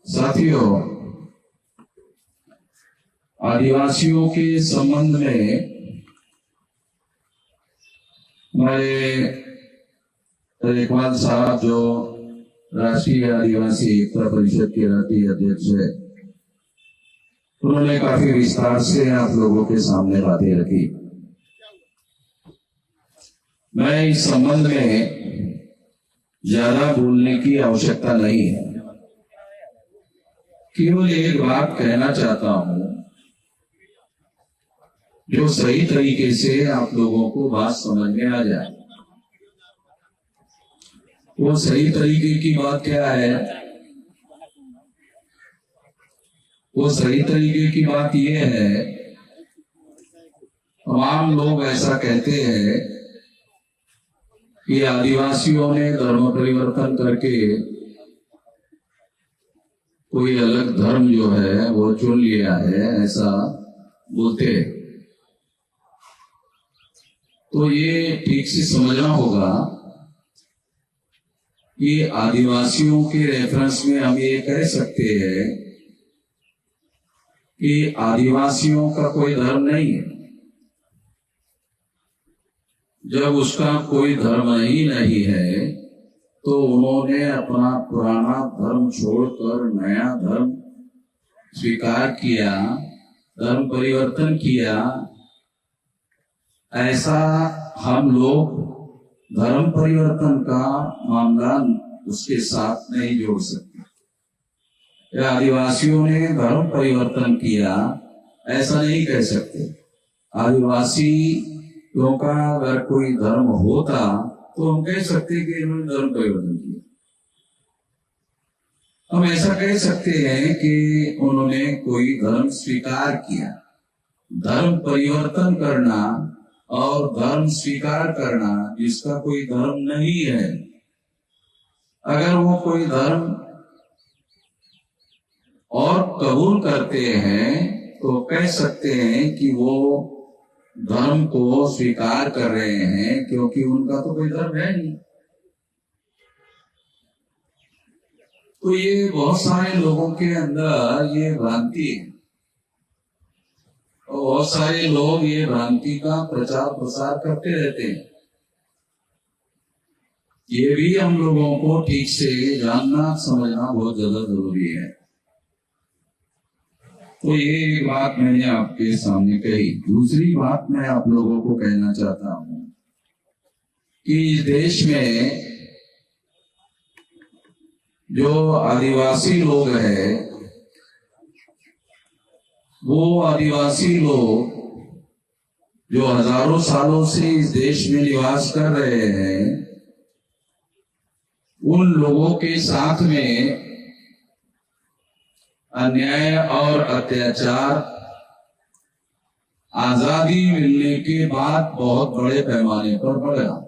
साथियों, आदिवासियों के संबंध में हमारे इकबाल साहब जो राष्ट्रीय आदिवासी एकता परिषद के राष्ट्रीय अध्यक्ष है, उन्होंने काफी विस्तार से आप लोगों के सामने बातें रखी। मैं इस संबंध में ज्यादा बोलने की आवश्यकता नहीं है, केवल एक बात कहना चाहता हूं जो सही तरीके से आप लोगों को बात समझ में आ जाए। वो सही तरीके की बात क्या है? वो सही तरीके की बात ये है, तमाम लोग ऐसा कहते हैं कि आदिवासियों ने धर्म परिवर्तन करके कोई अलग धर्म जो है वो चुन लिया है, ऐसा बोलते हैं। तो ये ठीक से समझना होगा कि आदिवासियों के रेफरेंस में हम ये कह सकते हैं कि आदिवासियों का कोई धर्म नहीं है। जब उसका कोई धर्म ही नहीं है तो उन्होंने अपना पुराना धर्म छोड़कर नया धर्म स्वीकार किया, धर्म परिवर्तन किया। ऐसा हम लोग धर्म परिवर्तन का मामला उसके साथ नहीं जोड़ सकते। आदिवासियों ने धर्म परिवर्तन किया ऐसा नहीं कह सकते। आदिवासियों का अगर कोई धर्म होता तो हम कह सकते कि इन्होंने धर्म परिवर्तन किया। हम ऐसा कह सकते हैं कि उन्होंने कोई धर्म स्वीकार किया। धर्म परिवर्तन करना और धर्म स्वीकार करना, जिसका कोई धर्म नहीं है, अगर वो कोई धर्म और कबूल करते हैं तो कह सकते हैं कि वो धर्म को स्वीकार कर रहे हैं, क्योंकि उनका तो कोई धर्म है नहीं। तो ये बहुत सारे लोगों के अंदर ये भ्रांति है और बहुत सारे लोग ये भ्रांति का प्रचार प्रसार करते रहते हैं। ये भी हम लोगों को ठीक से जानना समझना बहुत ज्यादा जरूरी है। तो ये बात मैंने आपके सामने कही। दूसरी बात मैं आप लोगों को कहना चाहता हूं कि इस देश में जो आदिवासी लोग हैं, वो आदिवासी लोग जो हजारों सालों से इस देश में निवास कर रहे हैं, उन लोगों के साथ में अन्याय और अत्याचार आजादी मिलने के बाद बहुत बड़े पैमाने पर बढ़ा।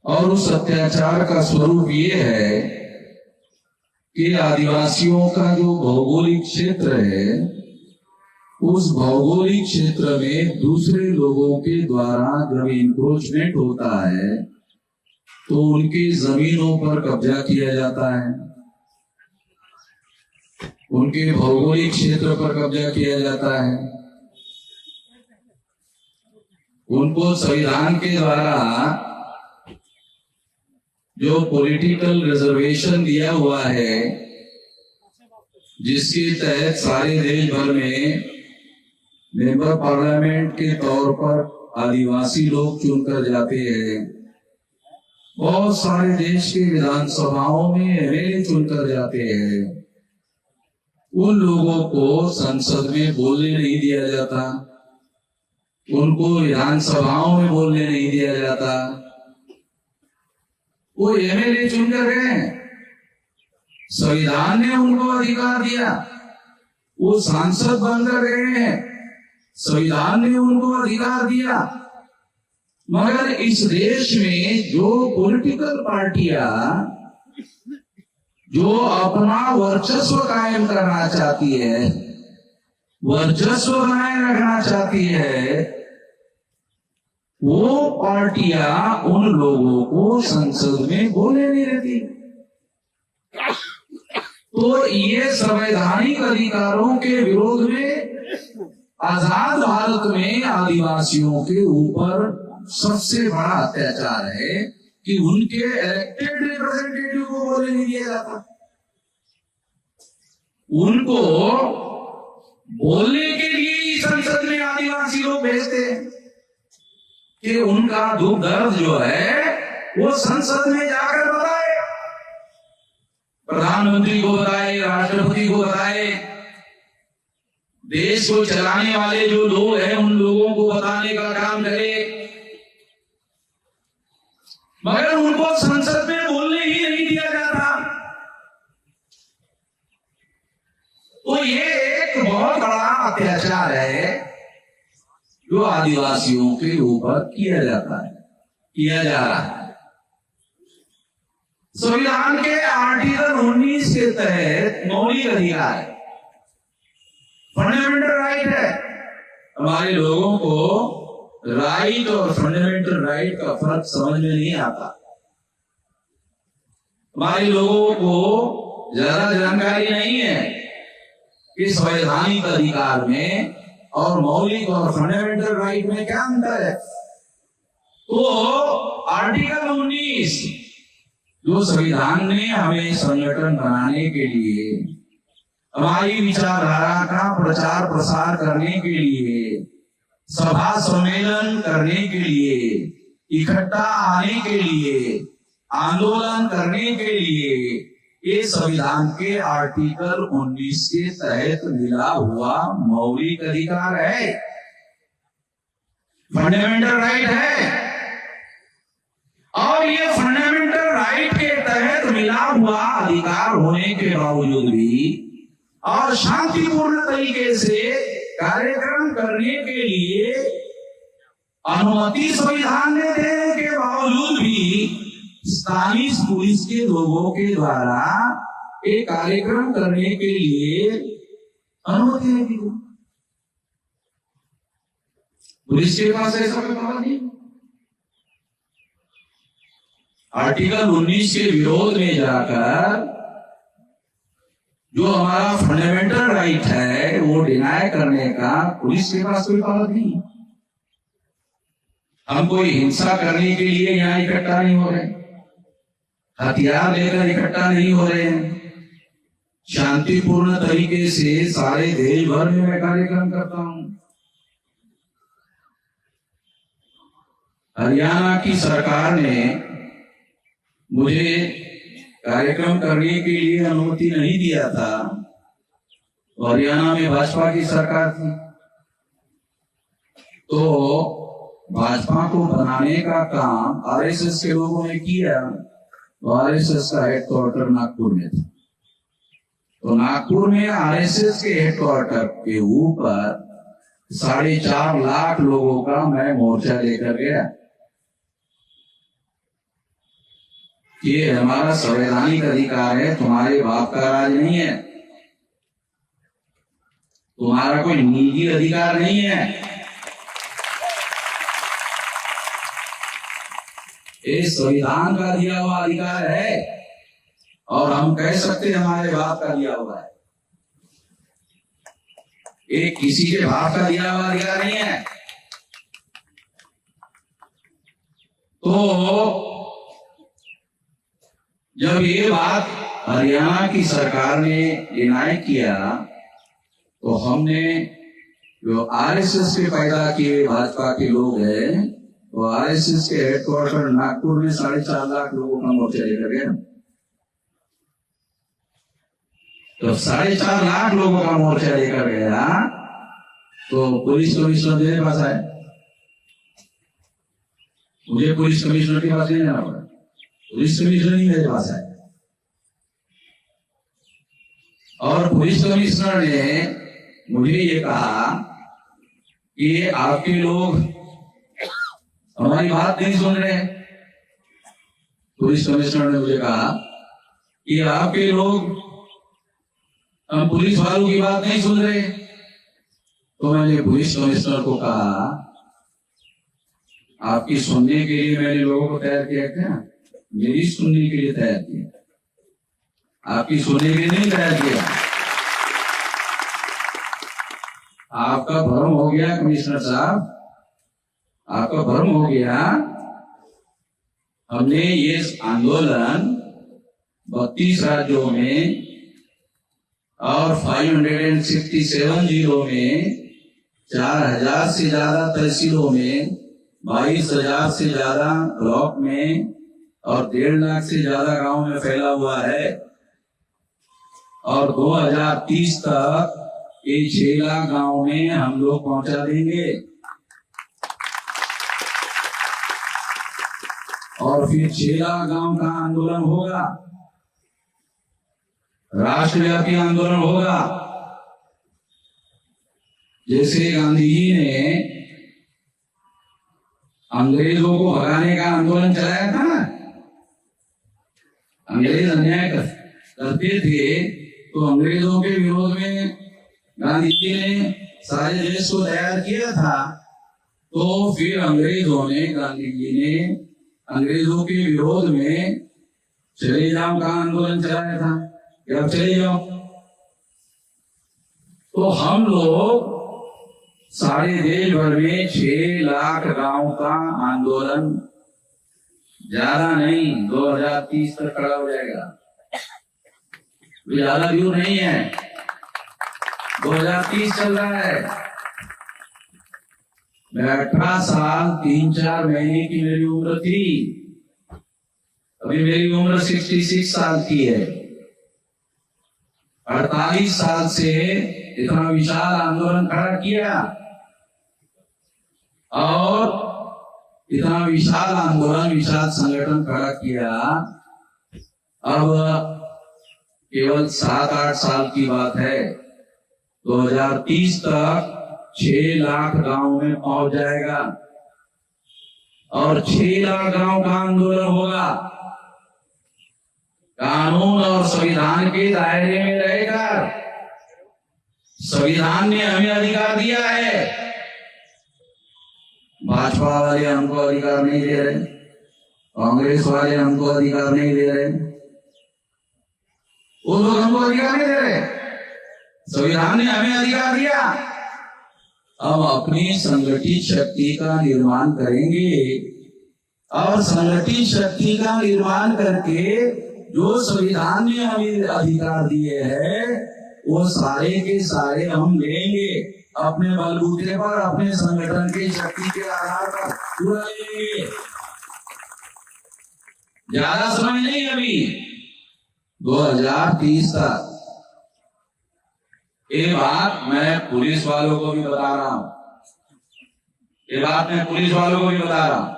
और उस अत्याचार का स्वरूप ये है कि आदिवासियों का जो भौगोलिक क्षेत्र है, उस भौगोलिक क्षेत्र में दूसरे लोगों के द्वारा जब इंक्रोचमेंट होता है तो उनकी जमीनों पर कब्जा किया जाता है, उनके भौगोलिक क्षेत्र पर कब्जा किया जाता है। उनको संविधान के द्वारा जो पॉलिटिकल रिजर्वेशन दिया हुआ है, जिसके तहत सारे देश भर में मेंबर पार्लियामेंट के तौर पर आदिवासी लोग चुनकर जाते हैं, बहुत सारे देश के विधानसभाओं में एमएलए चुनकर जाते हैं, उन लोगों को संसद में बोलने नहीं दिया जाता, उनको विधानसभाओं में बोलने नहीं दिया जाता। वो एमएलए चुनकर गए, संविधान ने उनको अधिकार दिया, वो सांसद बनकर गए हैं, संविधान ने उनको अधिकार दिया। मगर इस देश में जो पॉलिटिकल पार्टियां जो अपना वर्चस्व कायम करना चाहती है, वर्चस्व बनाए रखना चाहती है, वो पार्टियां उन लोगों को संसद में बोलने नहीं देती। तो ये संवैधानिक अधिकारों के विरोध में आजाद भारत में आदिवासियों के ऊपर सबसे बड़ा अत्याचार है कि उनके इलेक्टेड रिप्रेजेंटेटिव को बोलने नहीं दिया जाता। उनको बोलने के लिए ही संसद में आदिवासी लोग भेजते हैं कि उनका दुख दर्द जो है वो संसद में जाकर बताए, प्रधानमंत्री को बताए, राष्ट्रपति को बताए, देश को चलाने वाले जो लोग हैं उन लोगों को बताने का काम करे, मगर उनको संसद में बोलने ही नहीं दिया जाता। तो ये एक बहुत बड़ा अत्याचार है जो आदिवासियों के ऊपर किया जाता है, किया जा रहा है। संविधान के आर्टिकल 19 के तहत मौलिक अधिकार है, फंडामेंटल राइट है। हमारे लोगों को राइट और फंडामेंटल राइट का फर्क समझ में नहीं आता। हमारे लोगों को ज्यादा जानकारी नहीं है कि संवैधानिक अधिकार में और मौलिक और फंडामेंटल राइट में क्या अंतर है। तो आर्टिकल 19 जो संविधान ने हमें संगठन बनाने के लिए, हमारी विचारधारा का प्रचार प्रसार करने के लिए, सभा सम्मेलन करने के लिए, इकट्ठा आने के लिए, आंदोलन करने के लिए, ये संविधान के आर्टिकल 19 के तहत मिला हुआ मौलिक अधिकार है, फंडामेंटल राइट है। और ये फंडामेंटल राइट के तहत मिला हुआ अधिकार होने के बावजूद भी और शांतिपूर्ण तरीके से कार्यक्रम करने के लिए अनुमति संविधान ने देने के बावजूद भी स्थानीय पुलिस के लोगों के द्वारा एक कार्यक्रम करने के लिए अनुमति नहीं दी। पुलिस के पास ऐसा कोई पावर नहीं। आर्टिकल 19 के विरोध में जाकर जो हमारा फंडामेंटल राइट है वो डिनाय करने का पुलिस के पास कोई पावर नहीं। हम कोई हिंसा करने के लिए यहाँ इकट्ठा नहीं हो रहे, हथियार लेकर इकट्ठा नहीं हो रहे हैं। शांतिपूर्ण तरीके से सारे देश भर में मैं कार्यक्रम करता हूं। हरियाणा की सरकार ने मुझे कार्यक्रम करने के लिए अनुमति नहीं दिया था। हरियाणा में भाजपा की सरकार थी, तो भाजपा को बनाने का काम आरएसएस के लोगों ने किया। तो आरएसएस का हेडक्वार्टर नागपुर में था, तो नागपुर में आरएसएस के हेडक्वार्टर के ऊपर 4.5 लाख लोगों का मैं मोर्चा लेकर गया। ये हमारा संवैधानिक अधिकार है, तुम्हारे बाप का राज नहीं है, तुम्हारा कोई निजी अधिकार नहीं है। ये संविधान का दिया हुआ अधिकार है और हम कह सकते हैं हमारे बाप का दिया हुआ है। ये किसी के बाप का दिया हुआ अधिकार नहीं है। तो जब ये बात हरियाणा की सरकार ने डिनाई किया तो हमने जो आरएसएस के पैदा किए भाजपा के लोग हैं, तो आरएसएस के हेडक्वार्टर नागपुर में 4.5 लाख लोगों का मोर्चा लेकर गया। तो 4.5 लाख लोगों का मोर्चा लेकर गया तो पुलिस कमिश्नर मेरे पास आए। मुझे पुलिस कमिश्नर के पास नहीं जाना पड़ा, पुलिस कमिश्नर ही मेरे पास आए और पुलिस कमिश्नर ने मुझे ये कहा कि आपके लोग हमारी बात नहीं सुन रहे। पुलिस कमिश्नर ने मुझे कहा कि आपके लोग हम पुलिस वालों की बात नहीं सुन रहे। तो मैंने पुलिस कमिश्नर को कहा आपकी सुनने के लिए मैंने लोगों को तैयार किया क्या? मेरी सुनने के लिए तैयार किया। आपकी सुनी भी नहीं तैयार किया। आपका भ्रम हो गया कमिश्नर साहब, आपका भ्रम हो गया। हमने ये आंदोलन 32 राज्यों में और 567 जिलों में 4000 से ज्यादा तहसीलों में 22,000 से ज्यादा ब्लॉक में और 1.5 लाख से ज्यादा गांव में फैला हुआ है। और 2030 तक ये 6 लाख गांव में हम लोग पहुंचा देंगे। और फिर 6 लाख गांव का आंदोलन होगा, राष्ट्रव्यापी आंदोलन होगा। जैसे गांधी जी ने अंग्रेजों को भगाने का आंदोलन चलाया था ना, अंग्रेज अन्याय करते थे तो अंग्रेजों के विरोध में गांधी जी ने सारे देश को तैयार किया था। तो फिर अंग्रेजों ने, गांधी जी ने अंग्रेजों के विरोध में चले जाओ का आंदोलन चलाया था कि अब चले जाओ। तो हम लोग सारे देश भर में 6 लाख गांव का आंदोलन, ज्यादा नहीं, 2030 तक खड़ा हो जाएगा। ज्यादा दूर नहीं है, 2030 चल रहा है। मैं 18 साल 3-4 महीने की मेरी उम्र थी, अभी मेरी उम्र 66 साल की है। 48 साल से इतना विशाल आंदोलन खड़ा किया और इतना विशाल आंदोलन, विशाल संगठन खड़ा किया। अब केवल 7-8 साल की बात है, 2030 तक 6 लाख गांव में पहुंच जाएगा और 6 लाख गांव का आंदोलन होगा। कानून और संविधान के दायरे में रहेगा। संविधान ने हमें अधिकार दिया है, भाजपा वाले हमको अधिकार नहीं दे रहे, कांग्रेस वाले हमको अधिकार नहीं दे रहे, वो लोग हमको अधिकार नहीं दे रहे। संविधान ने हमें अधिकार दिया। अब अपनी संगठित शक्ति का निर्माण करेंगे और संगठित शक्ति का निर्माण करके जो संविधान ने हमें अधिकार दिए हैं वो सारे के सारे हम लेंगे, अपने बलबूते पर, अपने संगठन की शक्ति के आधार पर पूरा लेंगे। ज्यादा समय नहीं, अभी 2030 तक। ये बात मैं पुलिस वालों को भी बता रहा हूं, ये बात मैं पुलिस वालों को भी बता रहा हूं,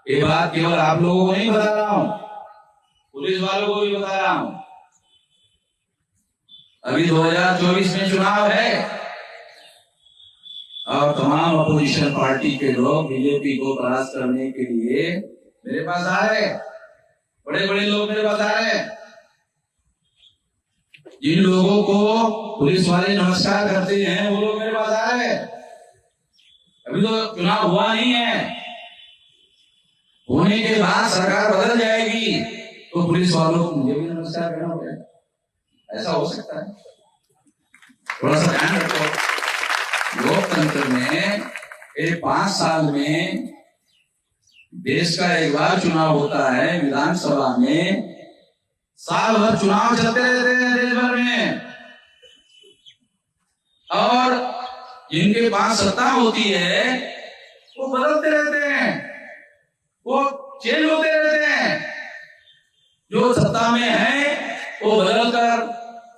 ये बात केवल आप लोगों को नहीं बता रहा हूं, पुलिस वालों को भी बता रहा हूं। अभी 2024 में चुनाव है और तमाम अपोजिशन पार्टी के लोग बीजेपी को परास्त करने के लिए मेरे पास आ रहे, बड़े बड़े लोग मेरे पास आ रहे हैं। जिन लोगों को पुलिस वाले नमस्कार करते हैं वो लोग मेरे पास आ रहे हैं। अभी तो चुनाव हुआ नहीं है, होने के बाद सरकार बदल जाएगी तो पुलिस वालों को मुझे भी नमस्कार करना पड़ेगा, ऐसा हो सकता है। थोड़ा सा ध्यान रखो। लोकतंत्र में 5 साल में देश का एक बार चुनाव होता है, विधानसभा में साल भर चुनाव चलते रहते हैं देश भर में, और जिनके पास सत्ता होती है वो बदलते रहते हैं, वो चेंज होते रहते हैं। जो सत्ता में है वो बदलकर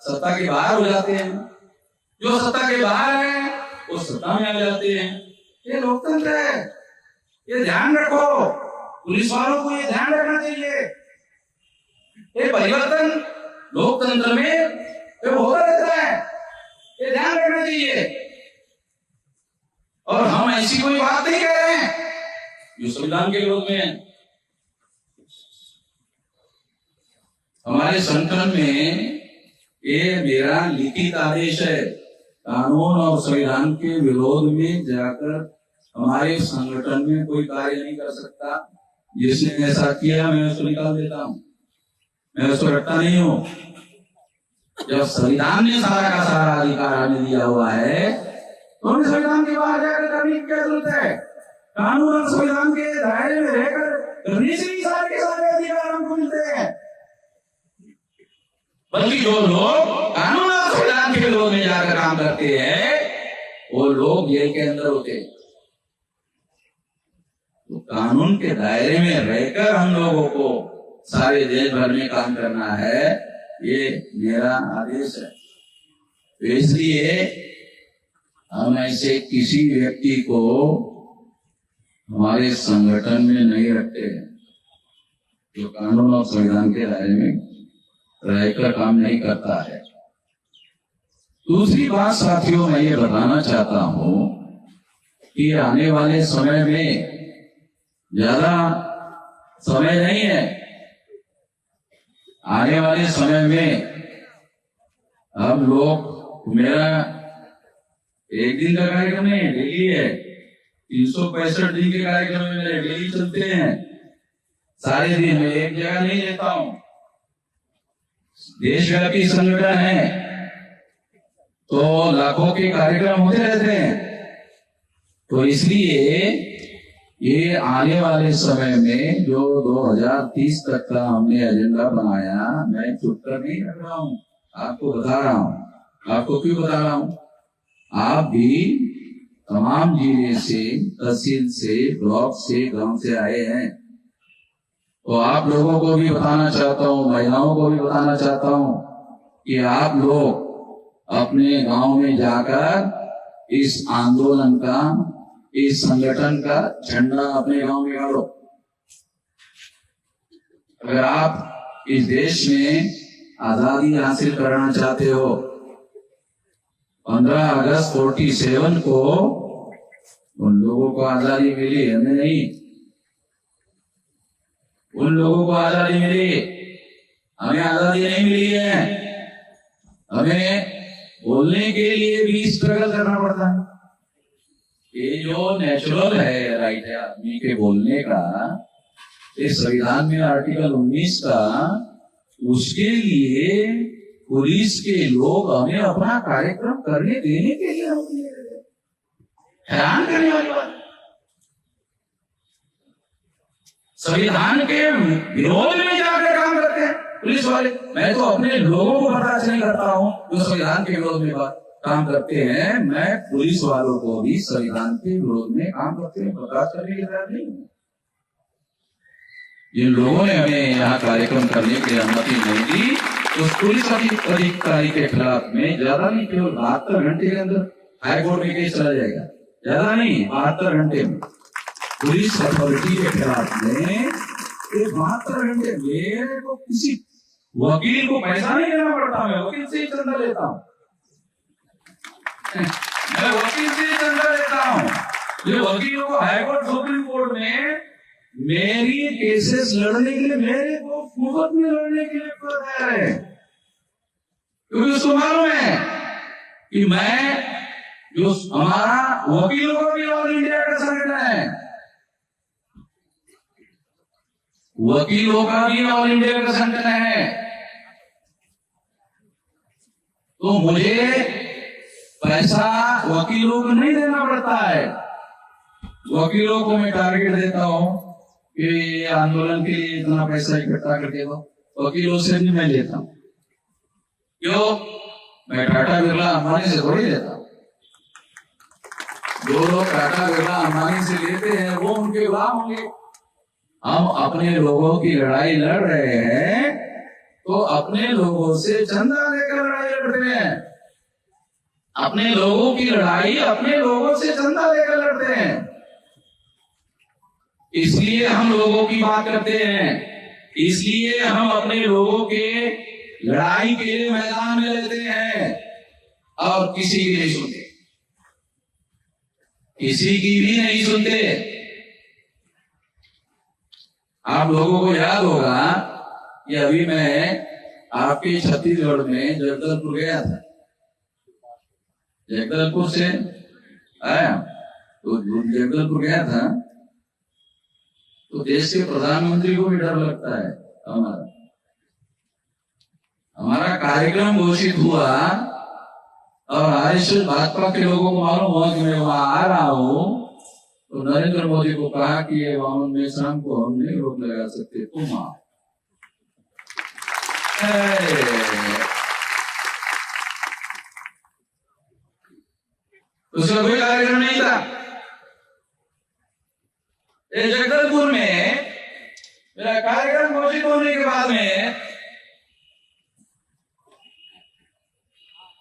सत्ता के बाहर हो जाते हैं, जो सत्ता के बाहर है वो सत्ता में आ जाते हैं। ये लोकतंत्र है, ये ध्यान रखो। पुलिस वालों को ये ध्यान रखना चाहिए। ये परिवर्तन लोकतंत्र में होता रहता है, ये ध्यान रखना चाहिए। और हम ऐसी कोई बात नहीं कह रहे हैं जो संविधान के विरोध में है। हमारे संगठन में ये मेरा लिखित आदेश है, कानून और संविधान के विरोध में जाकर हमारे संगठन में कोई कार्य नहीं कर सकता। जिसने ऐसा किया मैं उसको निकाल देता हूं, मैं उसको रखता नहीं हूं। जब संविधान ने सारा का सारा अधिकार हमें दिया हुआ है तो हमें संविधान के बाहर जाकर करने की क्या जरूरत है? कानून और संविधान के दायरे में रहकर करने से ही सारे के सारे अधिकार हमको मिलते हैं। बल्कि जो लोग कानून और संविधान के विरोध में जाकर काम करते हैं वो लोग जेल के अंदर होते हैं। तो कानून के दायरे में रहकर हम लोगों को सारे देश भर में काम करना है, ये मेरा आदेश है। तो इसलिए हम ऐसे किसी व्यक्ति को हमारे संगठन में नहीं रखते जो कानून और संविधान के दायरे में रहकर काम नहीं करता है। दूसरी बात साथियों, मैं ये बताना चाहता हूं कि आने वाले समय में ज्यादा समय नहीं है, आने वाले समय में हम लोग, मेरा एक दिन का कार्यक्रम नहीं है, डेली है, 365 दिन के कार्यक्रम में मेरे डेली चलते हैं, सारे दिन में एक जगह नहीं रहता हूं। देशव्यापी संगठन है तो लाखों के कार्यक्रम होते रहते हैं। तो इसलिए ये आने वाले समय में जो 2030 तक का हमने एजेंडा बनाया, मैं चुप कर नहीं रख रहा हूं, आपको बता रहा हूं। आपको क्यों बता रहा हूं? आप भी तमाम जिले से, तहसील से, ब्लॉक से, गांव से आए हैं, तो आप लोगों को भी बताना चाहता हूं, महिलाओं को भी बताना चाहता हूं कि आप लोग अपने गांव में जाकर इस आंदोलन का, इस संगठन का झंडा अपने गांव में गाड़ो। अगर आप इस देश में आजादी हासिल करना चाहते हो, 15 अगस्त 47 को उन लोगों को आजादी मिली, हमें नहीं। उन लोगों को आजादी मिली, हमें आजादी नहीं मिली है। हमें बोलने के लिए भी स्ट्रगल करना पड़ता है। ये जो नेचुरल है, राइट है आदमी के बोलने का, इस संविधान में आर्टिकल 19 का, उसके लिए पुलिस के लोग हमें अपना कार्यक्रम करने देने के लिए हैरान करने वाली बात। संविधान के विरोध में जाकर काम करते हैं पुलिस वाले। मैं तो अपने लोगों को बर्दाश्त नहीं करता हूं जो संविधान के विरोध में काम करते हैं। मैं पुलिस वालों को भी संविधान के विरोध में काम करते हैं बर्दाश्त करने के तैयार नहीं हूं। जिन लोगों ने हमें यहाँ कार्यक्रम करने की अनुमति नहीं दी, उस पुलिस अधिकारी के खिलाफ में ज्यादा नहीं, केवल 72 घंटे के अंदर हाईकोर्ट में केस चला जाएगा। ज्यादा नहीं, 72 घंटे में पुलिस अथॉरिटी के खिलाफ में 72 घंटे। मेरे को किसी वकील को पैसा नहीं देना पड़ता, मैं वकील से ही चंदा लेता हूँ। मैं वकील से ही चंदा लेता हूँ। जो वकीलों को हाईकोर्ट, सुप्रीम कोर्ट में मेरी केसेस लड़ने के लिए, मेरे को मुफ्त में लड़ने के लिए तैयार है, क्योंकि उसको मालूम है कि मैं, जो हमारा वकीलों का भी ऑल इंडिया का संगठन है, वकीलों का भी ऑल इंडिया का संगठन है, तो मुझे पैसा वकीलों को नहीं देना पड़ता है। वकीलों को मैं टारगेट देता हूं कि आंदोलन के लिए इतना पैसा इकट्ठा करके दो, वकीलों से भी मैं लेता हूं। क्यों? मैं टाटा बिरला अंबानी से थोड़ी लेता हूं। जो लोग टाटा बिरला अंबानी से लेते हैं वो उनके गुलाम होंगे। हम अपने लोगों की लड़ाई लड़ रहे हैं तो अपने लोगों से चंदा लेकर लड़ाई लड़ते हैं। अपने लोगों की लड़ाई अपने लोगों से चंदा लेकर लड़ते हैं। इसलिए हम लोगों की बात करते हैं, इसलिए हम अपने लोगों के लड़ाई के लिए मैदान में रहते हैं और किसी की नहीं सुनते, किसी की भी नहीं सुनते। आप लोगों को याद होगा कि अभी मैं आपके छत्तीसगढ़ में जगदलपुर गया था। जगदलपुर से आया तो जगदलपुर गया था तो देश के प्रधानमंत्री को भी डर लगता है हमारा। हमारा कार्यक्रम घोषित हुआ और आज भाजपा के लोगों को मालूम हुआ कि मैं वहां आ रहा हूं, तो नरेंद्र मोदी को कहा कि ये वामन मेश्राम को हम नहीं रोक लगा सकते, तुम आओ। उसका कोई कार्यक्रम नहीं था। जगदलपुर में मेरा कार्यक्रम घोषित होने के बाद में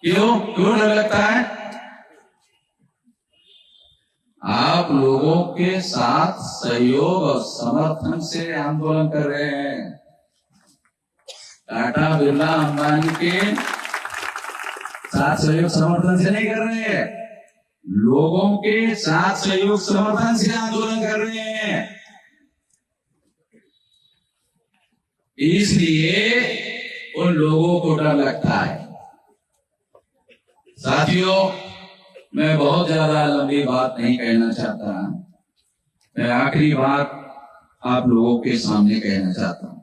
क्यों डर लगता है? आप लोगों के साथ सहयोग और समर्थन से आंदोलन कर रहे हैं। टाटा बिरला अंबानी के साथ सहयोग समर्थन से नहीं कर रहे हैं, लोगों के साथ सहयोग समर्थन से आंदोलन कर रहे हैं। इसलिए उन लोगों को डर लगता है। साथियों, मैं बहुत ज्यादा लंबी बात नहीं कहना चाहता, मैं आखिरी बात आप लोगों के सामने कहना चाहता हूं।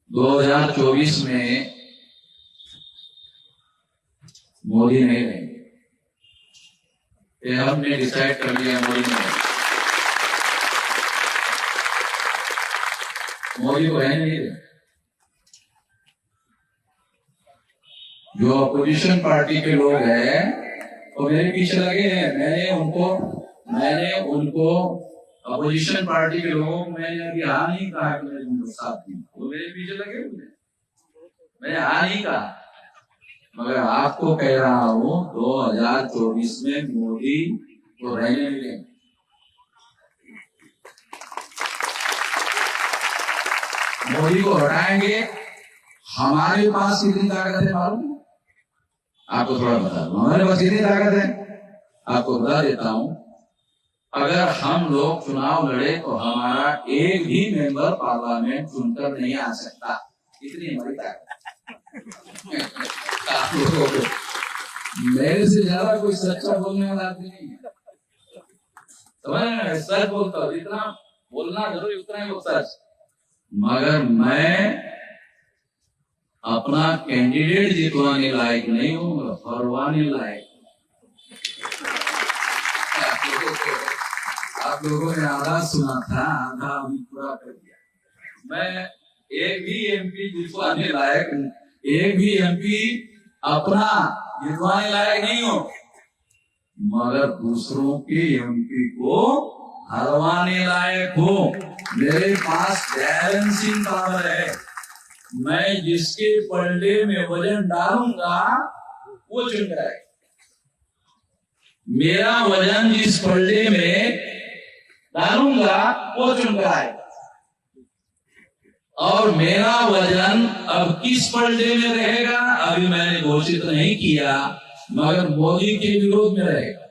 2024 में मोदी नहीं रहेंगे, ये हमने डिसाइड कर लिया। मोदी को रहने नहीं रहे। जो अपोजिशन पार्टी के लोग हैं वो मेरे पीछे लगे हैं। मैंने उनको अपोजिशन पार्टी के लोगों को मैंने अभी हाँ नहीं कहा कि मेरे उनको साथ दी, वो मेरे पीछे लगे हुए। मैंने हाँ नहीं कहा, मगर आपको कह रहा हूं 2024 में मोदी को रहने मिले। मोदी को हटाएंगे। हमारे पास कितनी ताकत है मालूम? आपको थोड़ा बता दूं, हमारे पास कितनी ताकत है आपको बता देता हूं। अगर हम लोग चुनाव लड़े तो हमारा एक भी मेंबर पार्लियामेंट चुनकर नहीं आ सकता, इतनी हमारी ताकत। आप लोगों को मेरे से ज्यादा कोई सच्चा बोलने वाला आदमी नहीं है। समझ, सच बोलता हूँ, जितना बोलना जरूरी उतना ही सच। मगर मैं अपना कैंडिडेट जितवाने लायक नहीं हूं, हरवाने लायक। आप लोगों ने आधा सुना था, आधा अभी पूरा कर दिया। मैं एक भी एमपी जितवाने लायक, एक भी एमपी अपना जितवाने लायक नहीं हूं, मगर दूसरों के एमपी को हरवाने लायक हो। मेरे पास बैलेंसिंग पावर है। मैं जिसके पलड़े में वजन डालूंगा वो चुन जाएगा। मेरा वजन जिस पलड़े में डालूंगा वो चुन जाएगा। और मेरा वजन अब किस पलड़े में रहेगा अभी मैंने घोषित नहीं किया, मगर मोदी के विरोध में रहेगा।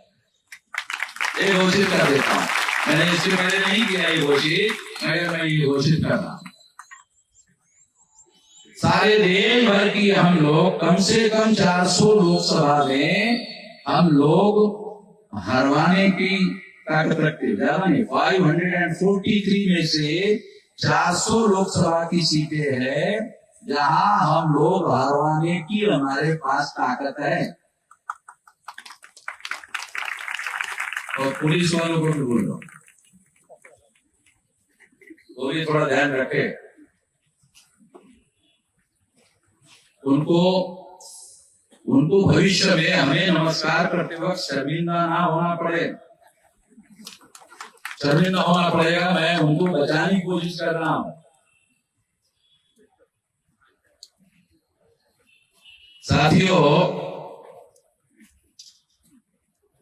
ये घोषित कर देता हूं, मैंने इससे पहले नहीं किया ये घोषित, मगर मैं ये घोषित कर रहा हूं। सारे देश भर की हम लोग कम से कम 400 लोकसभा में हम लोग हरवाने की ताकत रखते, ज्यादा नहीं। 543 में से 400 लोकसभा की सीटें हैं जहां हम लोग हरवाने की हमारे पास ताकत है। और पुलिस वालों को भी बोल रहा हूं, वो भी थोड़ा ध्यान रखे। उनको भविष्य में हमें नमस्कार करते वक्त शर्मिंदा ना होना पड़े, शर्मिंदा होना पड़ेगा। मैं उनको बचाने की कोशिश कर रहा हूं। साथियों,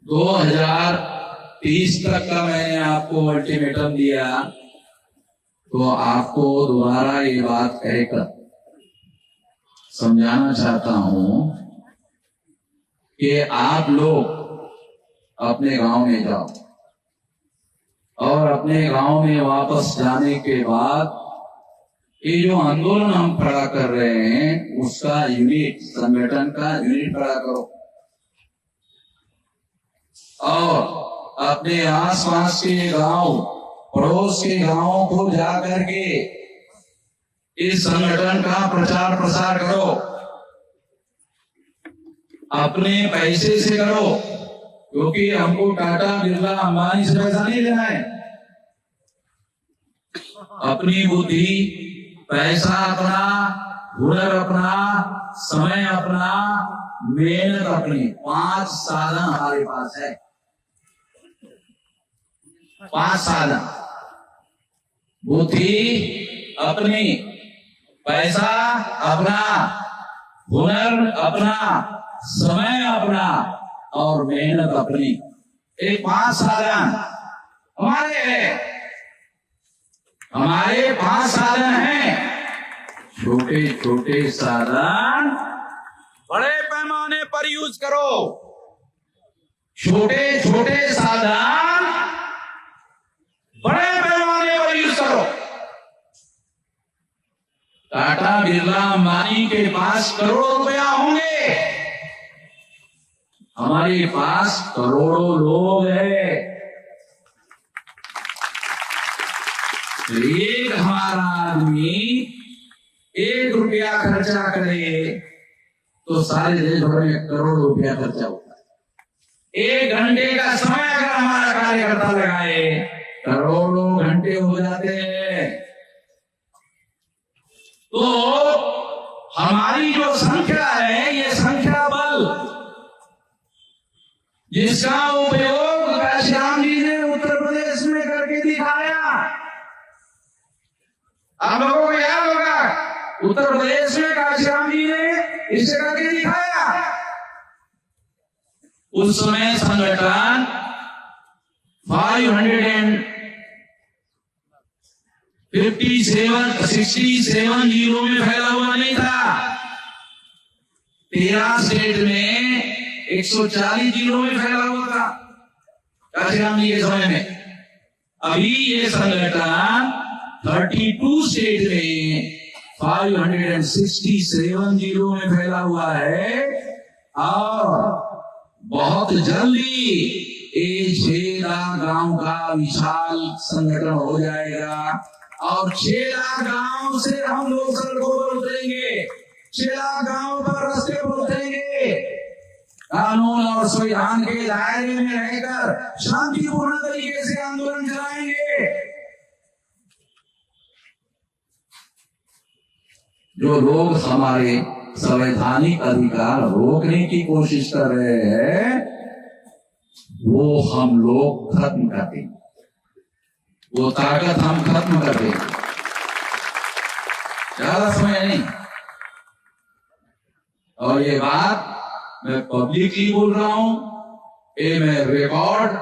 2030 तक का मैंने आपको अल्टीमेटम दिया, तो आपको दोबारा ये बात कहकर समझाना चाहता हूं कि आप लोग अपने गांव में जाओ और अपने गांव में वापस जाने के बाद ये जो आंदोलन हम खड़ा कर रहे हैं उसका यूनिट, संगठन का यूनिट खड़ा करो और अपने आसपास के गांव, पड़ोस के गांवों को जा करके इस संगठन का प्रचार प्रसार करो, अपने पैसे से करो, क्योंकि हमको टाटा बिरला अंबानी से पैसा नहीं लेना है। अपनी बुद्धि, पैसा अपना, हुनर अपना, समय अपना, मेहनत अपनी, 5 साधन हमारे पास है। 5 साधन, बुद्धि अपनी, पैसा अपना, हुनर अपना, समय अपना और मेहनत अपनी। ये 5 साधन हमारे हैं। हमारे 5 साधन हैं। छोटे छोटे साधन बड़े पैमाने पर यूज करो। छोटे छोटे साधन बड़े पैमाने पर यूज करो। टाटा बिरला अंबानी के पास करोड़ों रुपया होंगे, हमारे पास करोड़ों लोग हैं। एक हमारा आदमी 1 रुपया खर्चा करे तो सारे देश भर में करोड़ रुपया खर्चा होता है। 1 घंटे का समय अगर हमारा कार्यकर्ता लगाए, करोड़ों घंटे हो जाते हैं। तो हमारी जो संख्या है, ये संख्या बल, जिसका उपयोग काशीराम जी ने उत्तर प्रदेश में करके दिखाया। आप लोगों को याद होगा, उत्तर प्रदेश में काशीराम जी ने इसे करके दिखाया। उस समय संगठन 67 जिलों में फैला हुआ नहीं था। 13 स्टेट में 140 जिलों में फैला हुआ था काशीराम जी के समय में। अभी ये संगठन 32 स्टेट में 567 जिलों में फैला हुआ है और बहुत जल्दी ये 6 लाख गांव का विशाल संगठन हो जाएगा और 6 लाख गांव से हम लोग सड़कों पर उतरेंगे, 6 लाख गांव पर रास्ते पर उतरेंगे। कानून और संविधान के दायरे में रहकर शांतिपूर्ण तरीके से आंदोलन चलाएंगे। जो लोग हमारे संवैधानिक अधिकार रोकने की कोशिश कर रहे हैं, वो हम लोग खत्म कर देंगे, वो ताकत हम खत्म कर देंगे। ज्यादा समय नहीं। और ये बात मैं पब्लिकली बोल रहा हूं, ये मैं रिकॉर्ड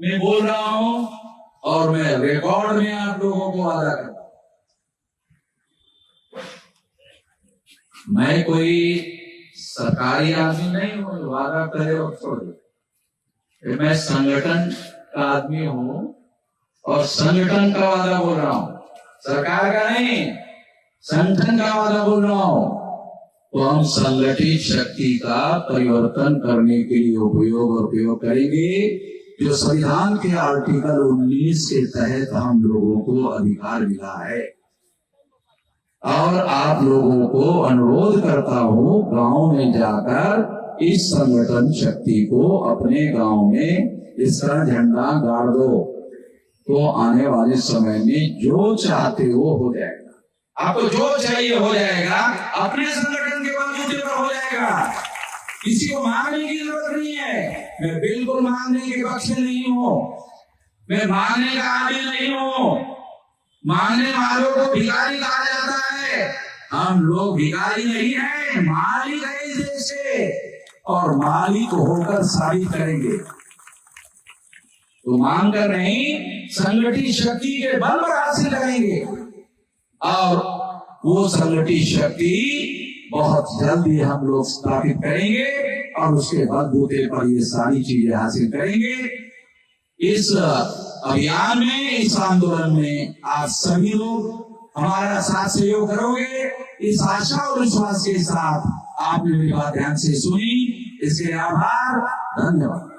में बोल रहा हूं और मैं रिकॉर्ड में आप लोगों को वादा करता हूं। मैं कोई सरकारी आदमी नहीं हूं, वादा करे और छोड़ दे। मैं संगठन का आदमी हूं और संगठन का वादा बोल रहा हूं, सरकार का नहीं, संगठन का वादा बोल रहा हूं। तो हम संगठित शक्ति का परिवर्तन करने के लिए उपयोग करेंगे, जो संविधान के आर्टिकल 19 के तहत हम लोगों को अधिकार मिला है। और आप लोगों को अनुरोध करता हूं, गांव में जाकर इस संगठन शक्ति को अपने गांव में इसका झंडा गाड़ दो, तो आने वाले समय में जो चाहते हो जाएगा। आपको जो चाहिए हो जाएगा, अपने संगठन के बलबूते पर हो जाएगा। किसी को मांगने की जरूरत नहीं है। मैं बिल्कुल मांगने के पक्ष में नहीं हूं, मैं मांगने का आदि नहीं हूं। मांगने वालों को भिखारी कहा जाता है। हम लोग भिखारी नहीं हैं, मालिक है इस देश के और मालिक होकर साबित करेंगे। तो मांग कर नहीं, संगठित शक्ति के बल पर हासिल करेंगे और वो संगठित शक्ति बहुत जल्दी हम लोग स्थापित करेंगे और उसके बलबूते पर ये सारी चीजें हासिल करेंगे। इस अभियान में, इस आंदोलन में आप सभी लोग हमारा साथ सहयोग करोगे, इस आशा और विश्वास के साथ आपने मेरी बात ध्यान से सुनी, इसके आभार, धन्यवाद।